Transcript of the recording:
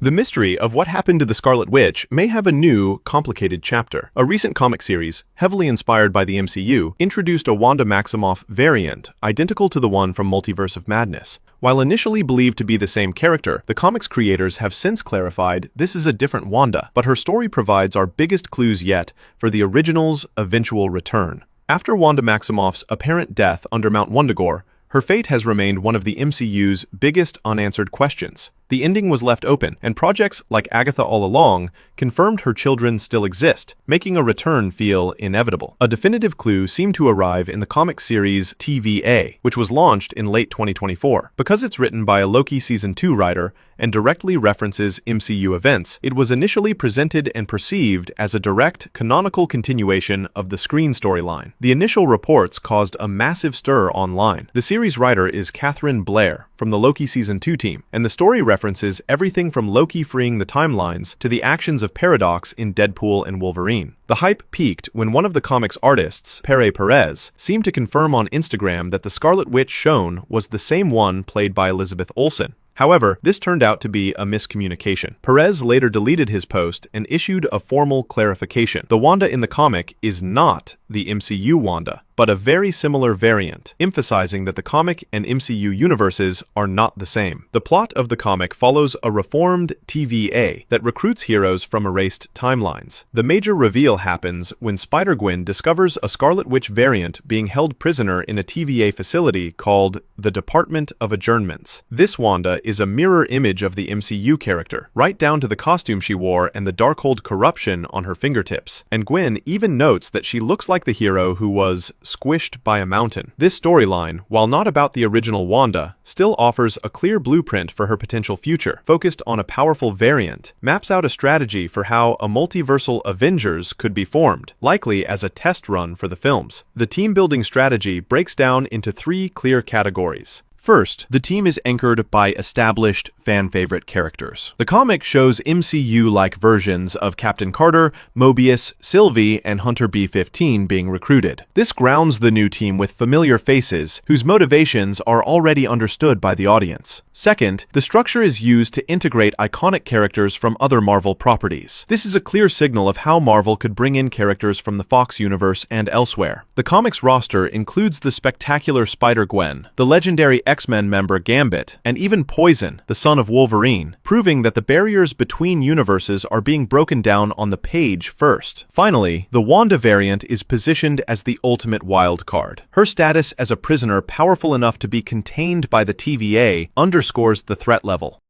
The mystery of what happened to the Scarlet Witch may have a new, complicated chapter. A recent comic series, heavily inspired by the MCU, introduced a Wanda Maximoff variant, identical to the one from Multiverse of Madness. While initially believed to be the same character, the comic's creators have since clarified this is a different Wanda, but her story provides our biggest clues yet for the original's eventual return. After Wanda Maximoff's apparent death under Mount Wundagore, her fate has remained one of the MCU's biggest unanswered questions. The ending was left open, and projects like Agatha All Along confirmed her children still exist, making a return feel inevitable. A definitive clue seemed to arrive in the comic series TVA, which was launched in late 2024. Because it's written by a Loki Season 2 writer and directly references MCU events, it was initially presented and perceived as a direct, canonical continuation of the screen storyline. The initial reports caused a massive stir online. The series writer is Catherine Blair from the Loki Season 2 team, and the story references everything from Loki freeing the timelines to the actions of Paradox in Deadpool and Wolverine. The hype peaked when one of the comic's artists, Pere Perez, seemed to confirm on Instagram that the Scarlet Witch shown was the same one played by Elizabeth Olsen. However, this turned out to be a miscommunication. Perez later deleted his post and issued a formal clarification. The Wanda in the comic is not the MCU Wanda, but a very similar variant, emphasizing that the comic and MCU universes are not the same. The plot of the comic follows a reformed TVA that recruits heroes from erased timelines. The major reveal happens when Spider-Gwen discovers a Scarlet Witch variant being held prisoner in a TVA facility called the Department of Adjournments. This Wanda is a mirror image of the MCU character, right down to the costume she wore and the Darkhold corruption on her fingertips. And Gwen even notes that she looks like the hero who was squished by a mountain. This storyline, while not about the original Wanda, still offers a clear blueprint for her potential future. Focused on a powerful variant, maps out a strategy for how a multiversal Avengers could be formed, likely as a test run for the films. The team-building strategy breaks down into three clear categories. First, the team is anchored by established fan-favorite characters. The comic shows MCU-like versions of Captain Carter, Mobius, Sylvie, and Hunter B-15 being recruited. This grounds the new team with familiar faces whose motivations are already understood by the audience. Second, the structure is used to integrate iconic characters from other Marvel properties. This is a clear signal of how Marvel could bring in characters from the Fox universe and elsewhere. The comic's roster includes the spectacular Spider-Gwen, the legendary X-Men member Gambit, and even Poison, the son of Wolverine, proving that the barriers between universes are being broken down on the page first. Finally, the Wanda variant is positioned as the ultimate wild card. Her status as a prisoner powerful enough to be contained by the TVA underscores the threat level.